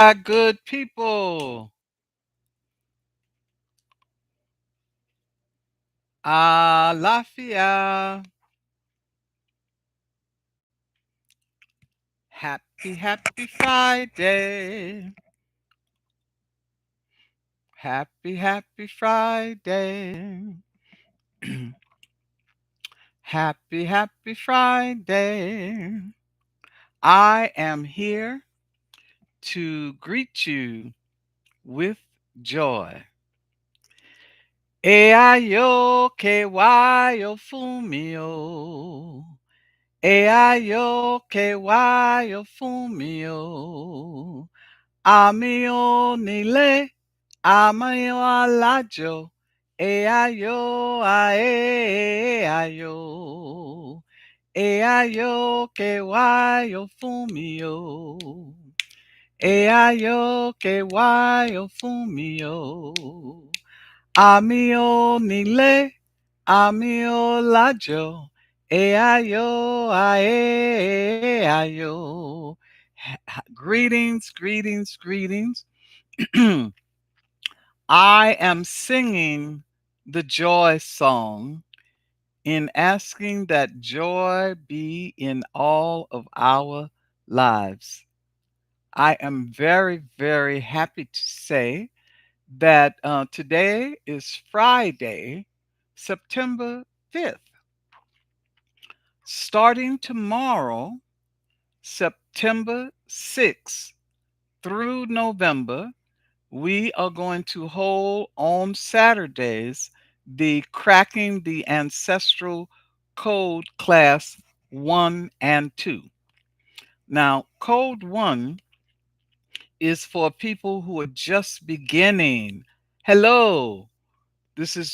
Good people. Lafia. Happy Friday. Happy Friday. Happy Friday. I am here to greet you with joy. Ayo kewayo fumio. Ayo kewayo fumio. Amio nile, amio alajo, ayo, kewayo fumio, kewayo fumio, amio nile, amio lajo, ayo. Greetings. I am singing the joy song in asking that joy be in all of our lives. I am very happy to say that today is Friday, September 5th. Starting tomorrow, September 6th through November, we are going to hold on Saturdays the Cracking the Ancestral Code Class 1 and 2. Now, Code 1 is for people who are just beginning. Hello. This is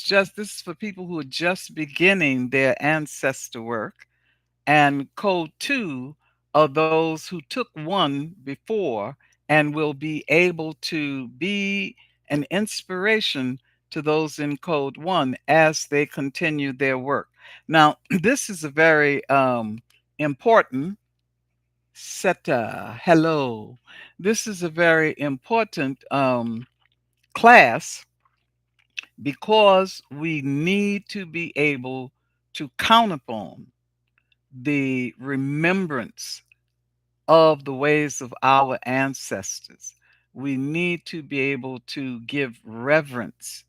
for people who are just beginning their ancestor work. And code two are those who took one before and will be able to be an inspiration to those in code one as they continue their work. Now, this is a very important hello. This is a very important class because we need to be able to count upon the remembrance of the ways of our ancestors. We need to be able to give reverence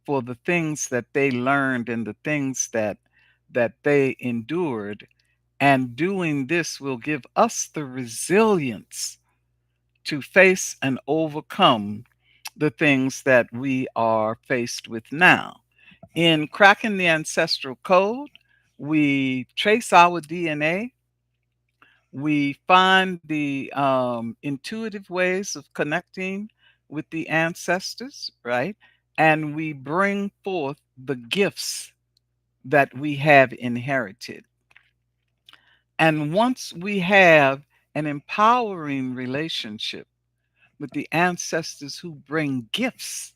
for the things that they learned and the things that they endured. And doing this will give us the resilience to face and overcome the things that we are faced with now. In cracking the ancestral code, we trace our DNA. We find the intuitive ways of connecting with the ancestors, right? And we bring forth the gifts that we have inherited. And once we have an empowering relationship with the ancestors who bring gifts,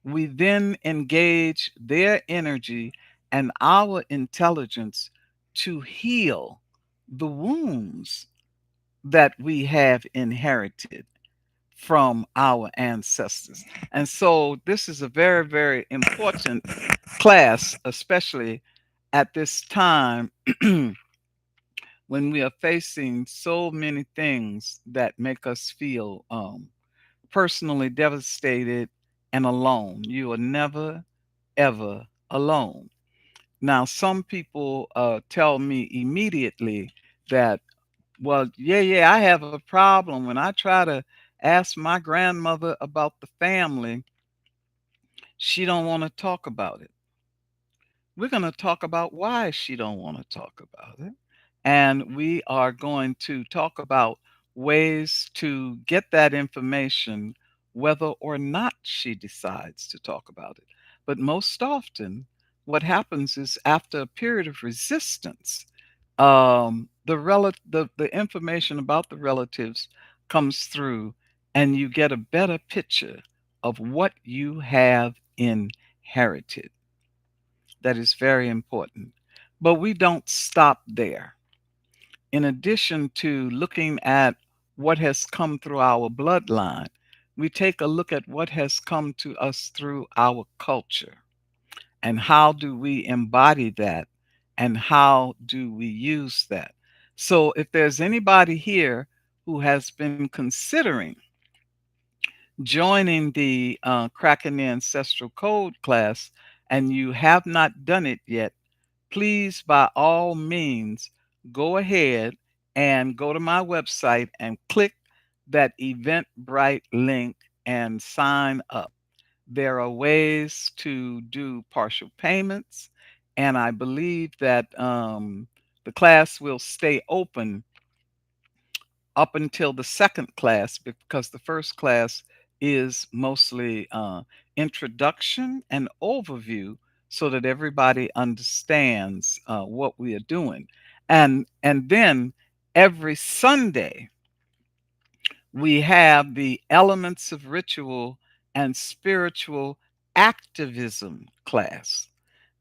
we then engage their energy and our intelligence to heal the wounds that we have inherited from our ancestors. And so this is a very important class, especially at this time when we are facing so many things that make us feel personally devastated and alone. You are never, ever alone. Now, some people tell me immediately that, well, yeah, I have a problem. When I try to ask my grandmother about the family, she don't want to talk about it. We're going to talk about why she don't want to talk about it. And we are going to talk about ways to get that information, whether or not she decides to talk about it. But most often, what happens is after a period of resistance, the information about the relatives comes through, and you get a better picture of what you have inherited. That is very important. But we don't stop there. In addition to looking at what has come through our bloodline. We take a look at what has come to us through our culture and how do we embody that and how do we use that. So if there's anybody here who has been considering joining the Cracking the Ancestral Code class and you have not done it yet, please, by all means, go ahead and go to my website and click that Eventbrite link and sign up. There are ways to do partial payments, and I believe that the class will stay open up until the second class because the first class is mostly introduction and overview so that everybody understands what we are doing. And then every Sunday we have the elements of ritual and spiritual activism class.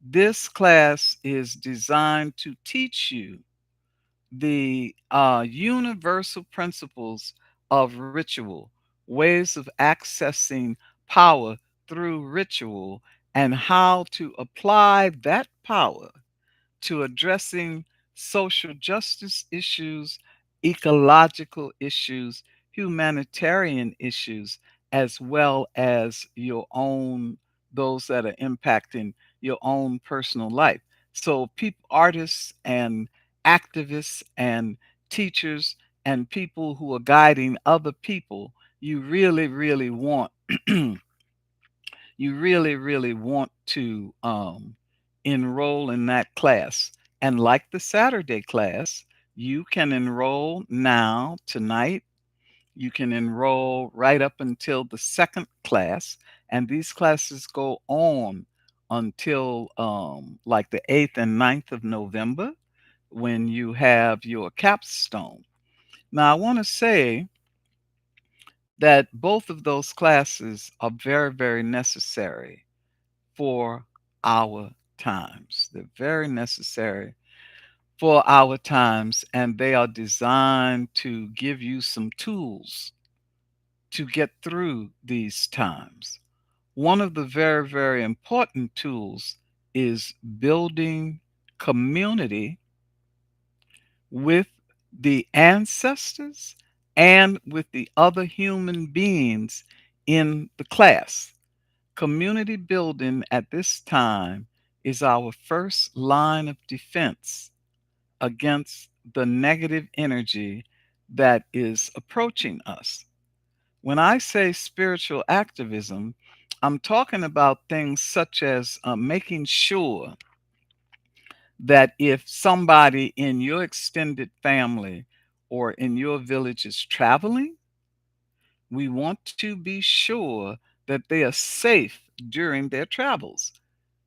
This class is designed to teach you the universal principles of ritual, ways of accessing power through ritual, and how to apply that power to addressing social justice issues, ecological issues, humanitarian issues, as well as your own, those that are impacting your own personal life. So, people, artists, and activists, and teachers, and people who are guiding other people, you really, really want you really, really want to enroll in that class. And like the Saturday class, you can enroll now, tonight. You can enroll right up until the second class. And these classes go on until like the 8th and 9th of November when you have your capstone. Now, I want to say that both of those classes are very, very necessary for our times. They're very necessary for our times, and they are designed to give you some tools to get through these times. One of the very, very important tools is building community with the ancestors and with the other human beings in the class. Community building at this time is our first line of defense against the negative energy that is approaching us. When I say spiritual activism, I'm talking about things such as making sure that if somebody in your extended family or in your village is traveling, we want to be sure that they are safe during their travels.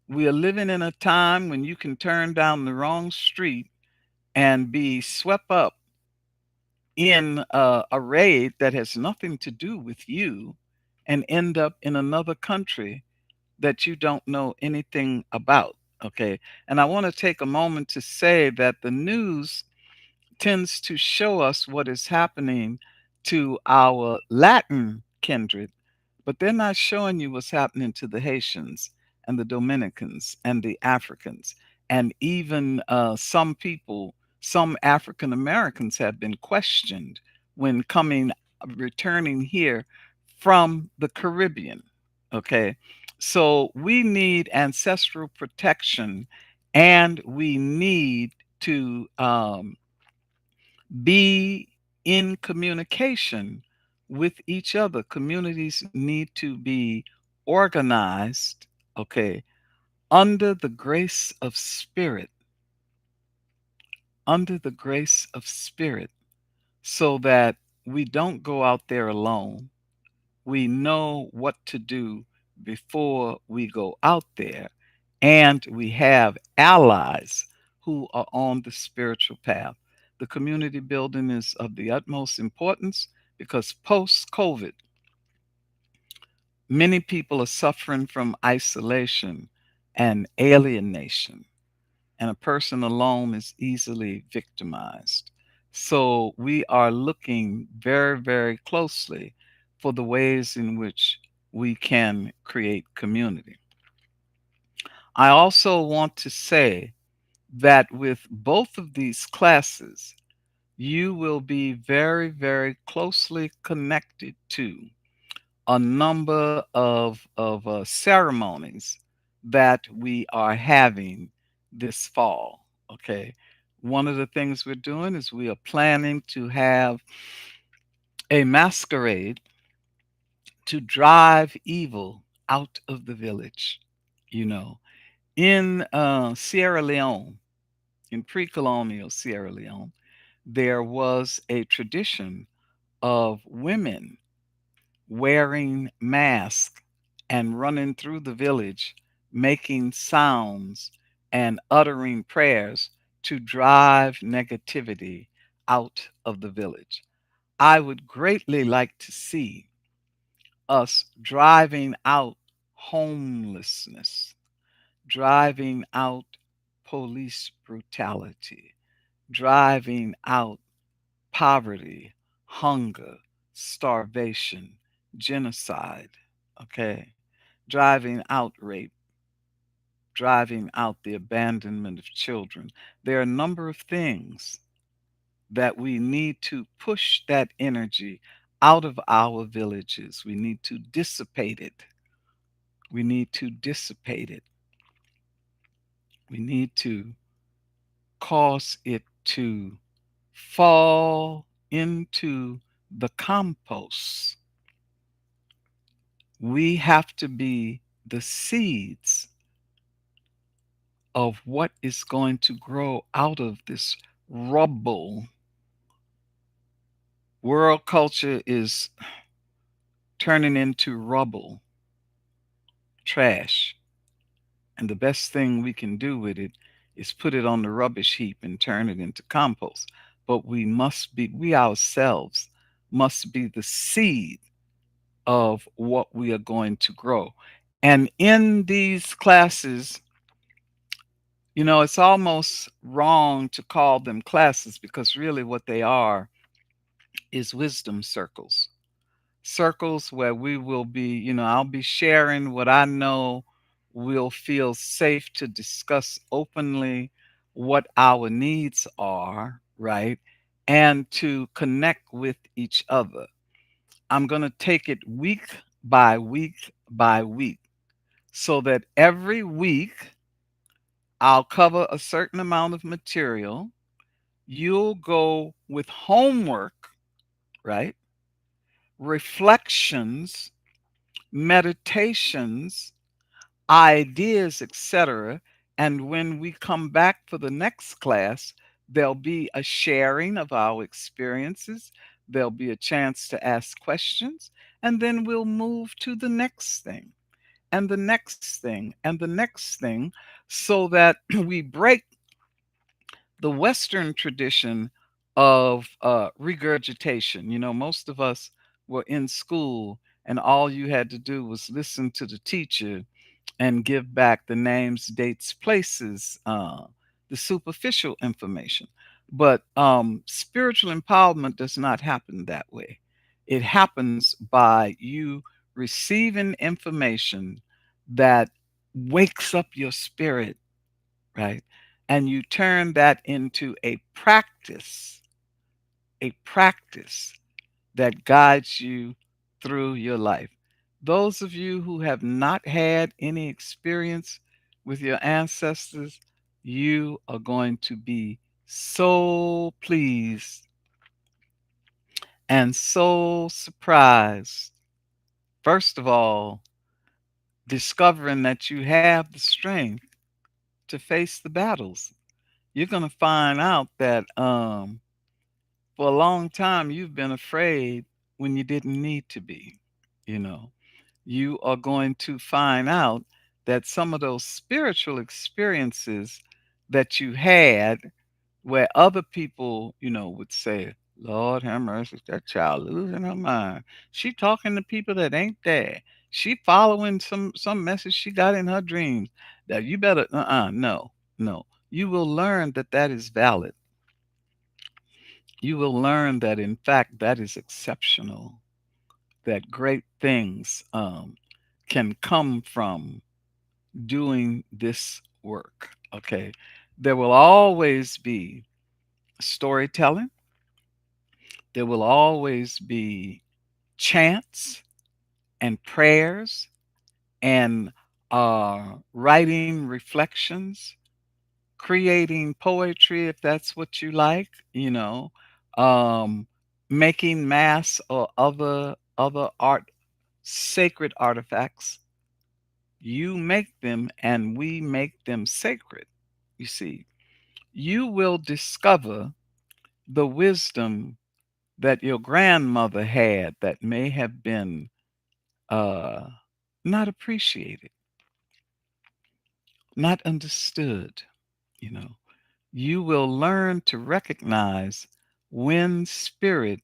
We are living in a time when you can turn down the wrong street and be swept up in a raid that has nothing to do with you and end up in another country that you don't know anything about. Okay. And I want to take a moment to say that the news tends to show us what is happening to our Latin kindred, but they're not showing you what's happening to the Haitians and the Dominicans and the Africans. And even some people, some African Americans have been questioned when returning here from the Caribbean. Okay. So we need ancestral protection and we need to be in communication with each other. Communities need to be organized, okay, under the grace of spirit, under the grace of spirit, so that we don't go out there alone. We know what to do before we go out there, and we have allies who are on the spiritual path. The community building is of the utmost importance because post COVID, many people are suffering from isolation and alienation, and a person alone is easily victimized. So we are looking very, very closely for the ways in which we can create community. I also want to say that with both of these classes, you will be very, very closely connected to a number of ceremonies that we are having this fall. Okay. One of the things we're doing is we are planning to have a masquerade to drive evil out of the village. You know, in Sierra Leone, in pre colonial Sierra Leone, there was a tradition of women wearing masks and running through the village, making sounds and uttering prayers to drive negativity out of the village. I would greatly like to see us driving out homelessness, driving out police brutality, driving out poverty, hunger, starvation, genocide, okay? Driving out rape, driving out the abandonment of children. There are a number of things that we need to push that energy out of our villages. We need to dissipate it. We need to dissipate it. We need to cause it to fall into the compost. We have to be the seeds of what is going to grow out of this rubble. World culture is turning into rubble, trash. And the best thing we can do with it is put it on the rubbish heap and turn it into compost. But we ourselves must be the seed of what we are going to grow. And in these classes, it's almost wrong to call them classes because really what they are is wisdom circles. Circles where we will be, I'll be sharing what I know we'll feel safe to discuss openly what our needs are, right? And to connect with each other. I'm going to take it week by week by week so that every week I'll cover a certain amount of material. You'll go with homework, right? Reflections, meditations, ideas, etc. And when we come back for the next class, there'll be a sharing of our experiences. There'll be a chance to ask questions. And then we'll move to the next thing and the next thing and the next thing so that we break the Western tradition of regurgitation. Most of us were in school, and all you had to do was listen to the teacher and give back the names, dates, places, the superficial information. But spiritual empowerment does not happen that way. It happens by you receiving information that wakes up your spirit, right? And you turn that into a practice that guides you through your life. Those of you who have not had any experience with your ancestors, you are going to be so pleased and so surprised. First of all, discovering that you have the strength to face the battles. You're going to find out that for a long time you've been afraid when you didn't need to be, you know. You are going to find out that some of those spiritual experiences that you had where other people, would say, Lord have mercy, that child losing her mind. She talking to people that ain't there. She following some message she got in her dreams that you better no. You will learn that that is valid. You will learn that, in fact, that is exceptional, that great things can come from doing this work. Okay. There will always be storytelling, there will always be chants and prayers and writing reflections, creating poetry if that's what you like, um, making mass or other art, sacred artifacts. You make them and we make them sacred. You see, you will discover the wisdom that your grandmother had that may have been uh, not appreciated, not understood. You know, you will learn to recognize when spirit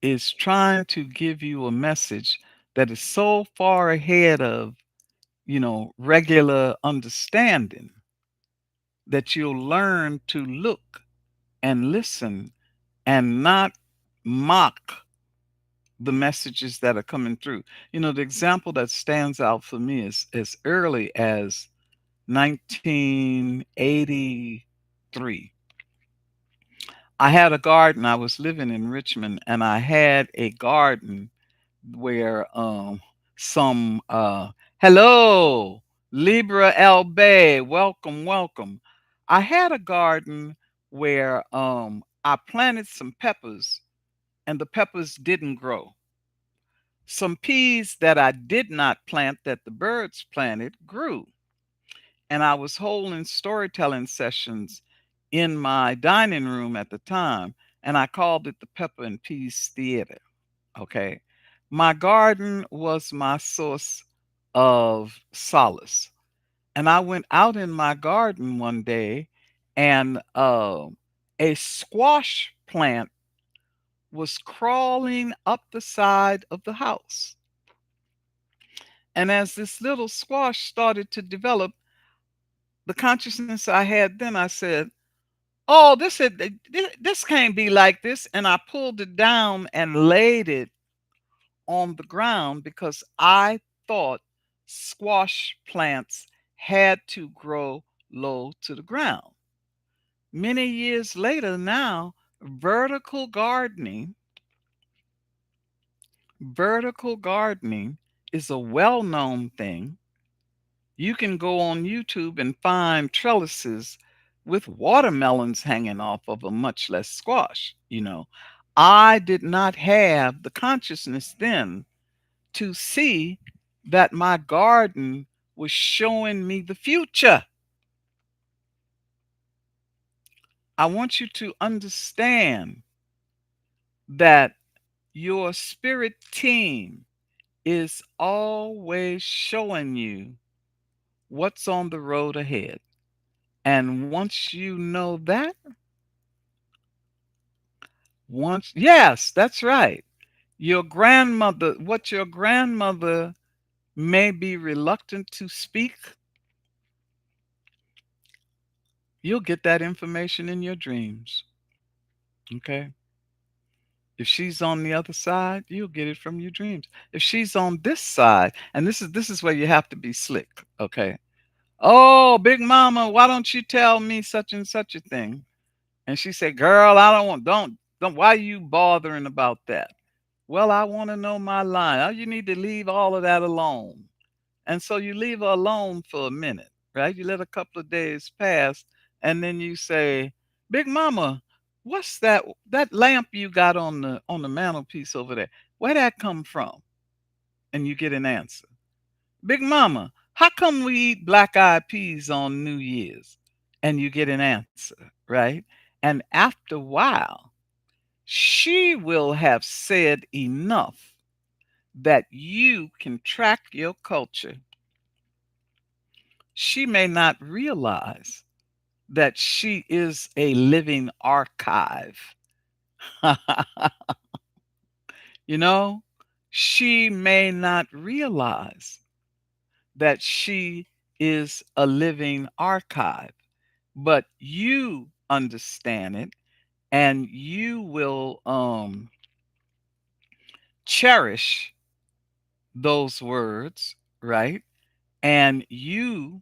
is trying to give you a message that is so far ahead of, regular understanding, that you'll learn to look and listen and not mock the messages that are coming through. The example that stands out for me is as early as 1983. I had a garden. I was living in Richmond and I had a garden where some hello, Libra El Bay, welcome, welcome. I had a garden where I planted some peppers and the peppers didn't grow. Some peas that I did not plant that the birds planted grew. And I was holding storytelling sessions in my dining room at the time, and I called it the Pepper and Peas Theater. Okay. My garden was my source of solace. And I went out in my garden one day, and a squash plant was crawling up the side of the house. And as this little squash started to develop, the consciousness I had then, I said, "Oh, this can't be like this." And I pulled it down and laid it on the ground because I thought squash plants had to grow low to the ground. Many years later now, vertical gardening is a well-known thing. You can go on YouTube and find trellises with watermelons hanging off of them, much less squash. I did not have the consciousness then to see that my garden was showing me the future. I want you to understand that your spirit team is always showing you what's on the road ahead. And once you know that, yes, that's right. What your grandmother may be reluctant to speak, you'll get that information in your dreams. Okay. If she's on the other side, you'll get it from your dreams. If she's on this side, and this is where you have to be slick, okay? Oh, big mama, why don't you tell me such and such a thing? And she said, "Girl, I don't want don't why you bothering about that?" Well, I want to know my line. Oh, you need to leave all of that alone. And so you leave her alone for a minute, right? You let a couple of days pass, and then you say, "Big mama, what's that lamp you got on the mantelpiece over there? Where that come from?" And you get an answer. "Big mama, how come we eat black eyed peas on New Year's?" And you get an answer, right? And after a while, she will have said enough that you can track your culture. She may not realize that she is a living archive. you know, she may not realize that she is a living archive, but you understand it and you will cherish those words, right? And you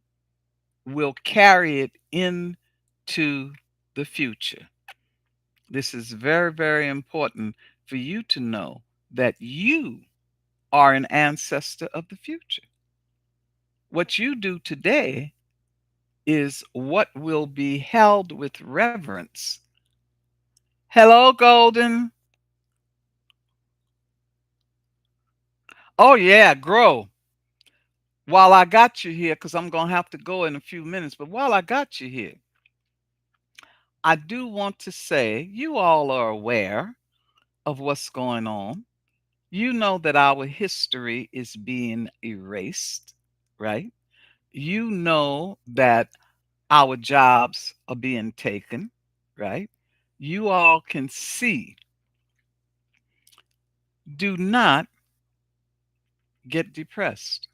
will carry it into the future. This is very, very important for you to know that you are an ancestor of the future. What you do today is what will be held with reverence. Hello, Golden. Oh, yeah, grow. While I got you here, because I'm going to have to go in a few minutes, but while I got you here, I do want to say you all are aware of what's going on. You know that our history is being erased, right? You know that our jobs are being taken, right? You all can see. Do not get depressed.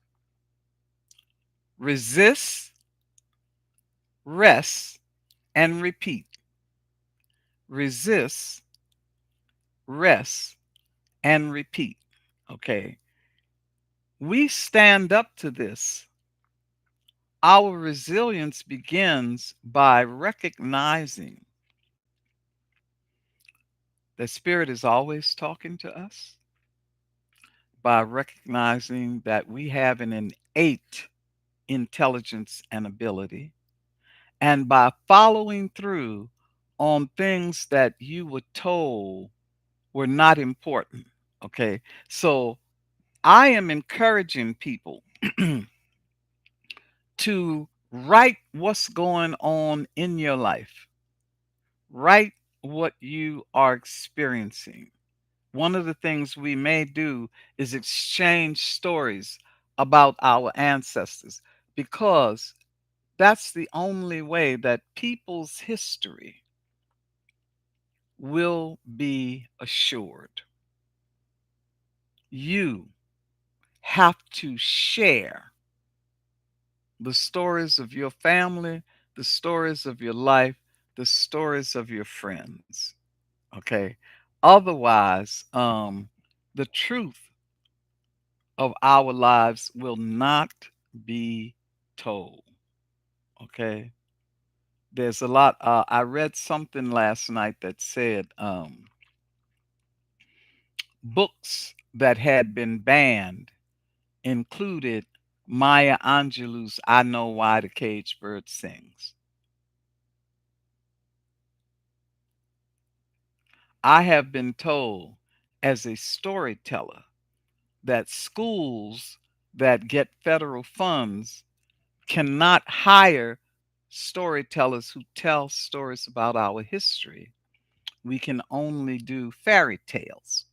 Resist, rest, and repeat. Resist, rest, and repeat. Okay. We stand up to this. Our resilience begins by recognizing that Spirit is always talking to us, by recognizing that we have an innate intelligence and ability, and by following through on things that you were told were not important. Okay. So I am encouraging people to write what's going on in your life, write what you are experiencing. One of the things we may do is exchange stories about our ancestors because that's the only way that people's history will be assured. You have to share the stories of your family, the stories of your life, the stories of your friends. Okay. Otherwise, the truth of our lives will not be told. Okay. There's a lot. I read something last night that said books that had been banned included Maya Angelou's I Know Why the Caged Bird Sings. I have been told as a storyteller that schools that get federal funds cannot hire storytellers who tell stories about our history. We can only do fairy tales.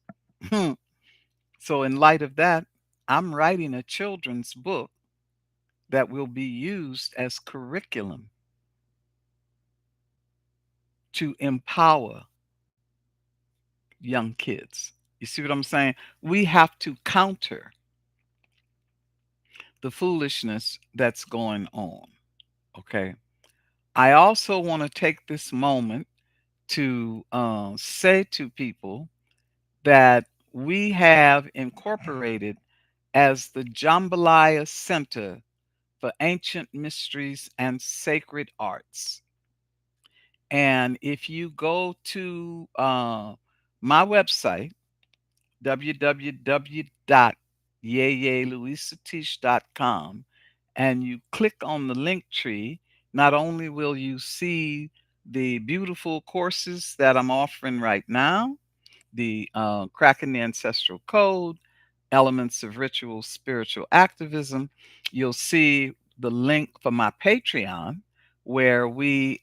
So, in light of that, I'm writing a children's book that will be used as curriculum to empower young kids. You see what I'm saying? We have to counter the foolishness that's going on. Okay. I also want to take this moment to say to people that we have incorporated as the Jambalaya Center for Ancient Mysteries and Sacred Arts. And if you go to my website, www.yeyeluisatish.com, and you click on the link tree, not only will you see the beautiful courses that I'm offering right now, the Cracking the Ancestral Code, Elements of Ritual Spiritual Activism, you'll see the link for my Patreon where we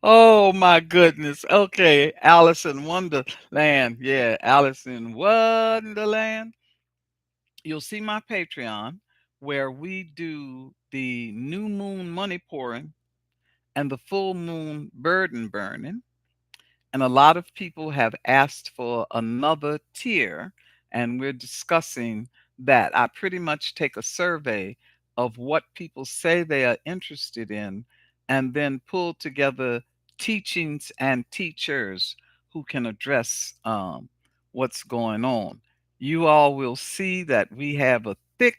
oh my goodness. Okay, Alice in Wonderland. Yeah, Alice in Wonderland. You'll see my Patreon where we do the new moon money pouring and the full moon burden burning. And a lot of people have asked for another tier, and we're discussing that. I pretty much take a survey of what people say they are interested in, and then pull together teachings and teachers who can address what's going on. You all will see that we have a thick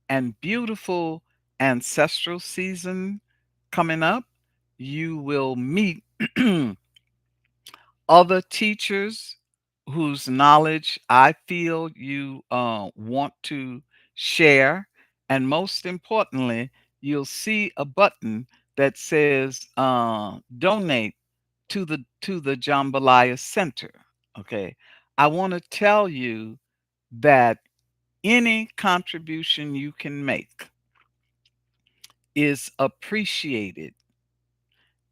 and beautiful ancestral season coming up. You will meet other teachers whose knowledge I feel you want to share. And most importantly, you'll see a button that says donate to the Jambalaya Center. Okay. I want to tell you that any contribution you can make is appreciated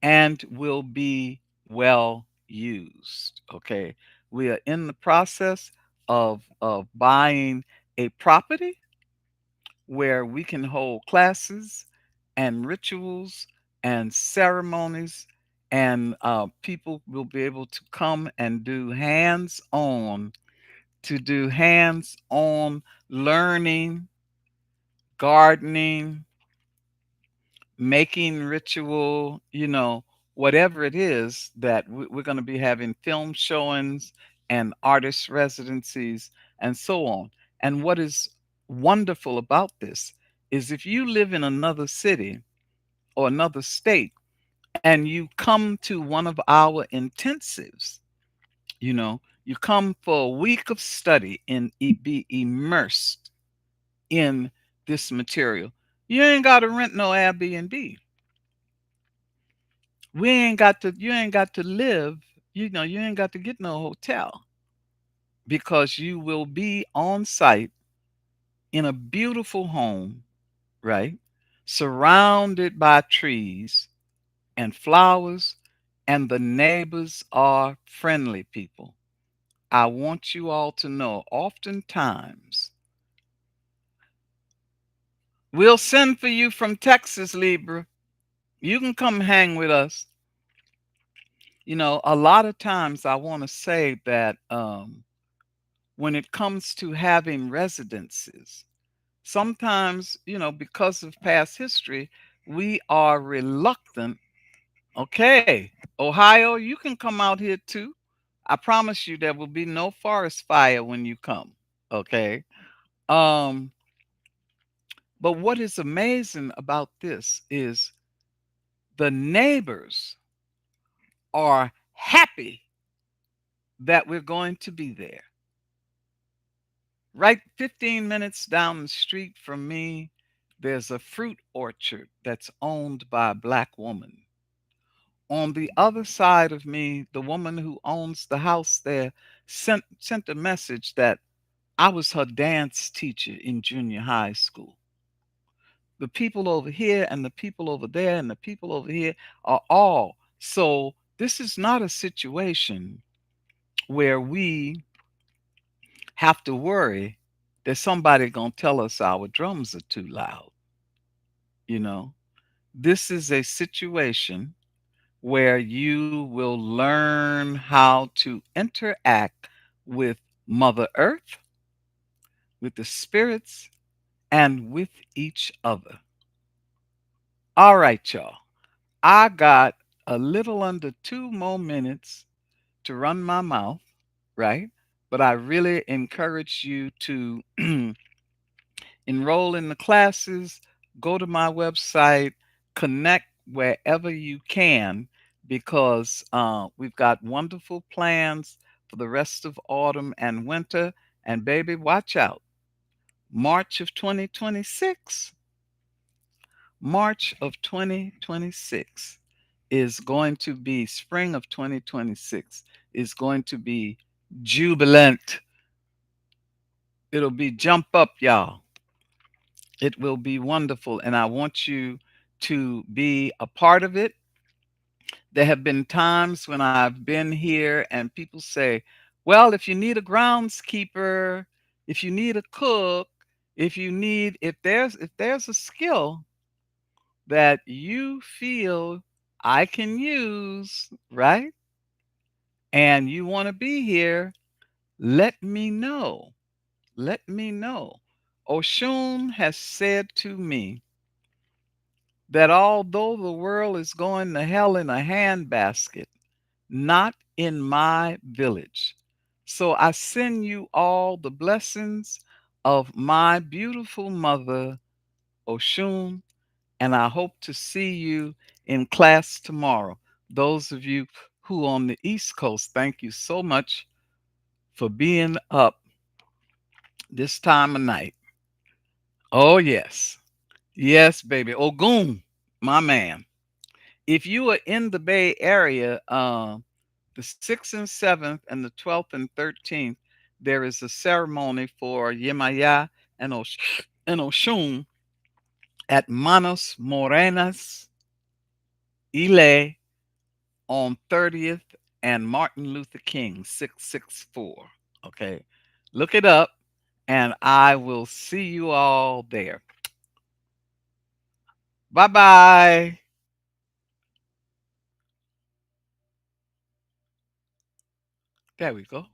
and will be well used. Okay. We are in the process of buying a property where we can hold classes and rituals and ceremonies, and people will be able to come and do hands on learning, gardening, making ritual, whatever it is that we're going to be having film showings and artist residencies and so on. And what is wonderful about this is if you live in another city or another state and you come to one of our intensives, you come for a week of study and be immersed in this material. You ain't got to rent no Airbnb. You ain't got to live, you ain't got to get no hotel because you will be on site in a beautiful home, right? Surrounded by trees and flowers, and the neighbors are friendly people. I want you all to know oftentimes we'll send for you from Texas, Libra. You can come hang with us. A lot of times I want to say that when it comes to having residences, sometimes, because of past history, we are reluctant. Okay, Ohio, you can come out here too. I promise you there will be no forest fire when you come. Okay. Um, but what is amazing about this is the neighbors are happy that we're going to be there. Right 15 minutes down the street from me, there's a fruit orchard that's owned by a black woman. On the other side of me, the woman who owns the house there sent a message that I was her dance teacher in junior high school. The people over here and the people over there and the people over here are all. So this is not a situation where we have to worry that somebody going to tell us our drums are too loud, you know. This is a situation where you will learn how to interact with Mother Earth, with the spirits, and with each other. All right, y'all. I got a little under 2 more minutes to run my mouth, right? But I really encourage you to enroll in the classes, go to my website, connect wherever you can, because we've got wonderful plans for the rest of autumn and winter. And baby, watch out. March of 2026, March of 2026 is going to be spring of 2026 is going to be jubilant. It'll be jump up, y'all. It will be wonderful, and I want you to be a part of it. There have been times when I've been here and people say, well, if you need a groundskeeper, if you need a cook, if there's a skill that you feel I can use, right? And you want to be here, let me know. Let me know. Oshun has said to me that although the world is going to hell in a handbasket, not in my village. So I send you all the blessings of my beautiful mother, Oshun, and I hope to see you in class tomorrow. Those of you who on the East Coast, thank you so much for being up this time of night. Oh, yes. Yes, baby. Ogun, my man. If you are in the Bay Area, the 6th and 7th and the 12th and 13th, there is a ceremony for Yemaya and Oshun at Manos Morenas Ile on 30th and Martin Luther King 664. Okay. Look it up and I will see you all there. Bye bye. There we go.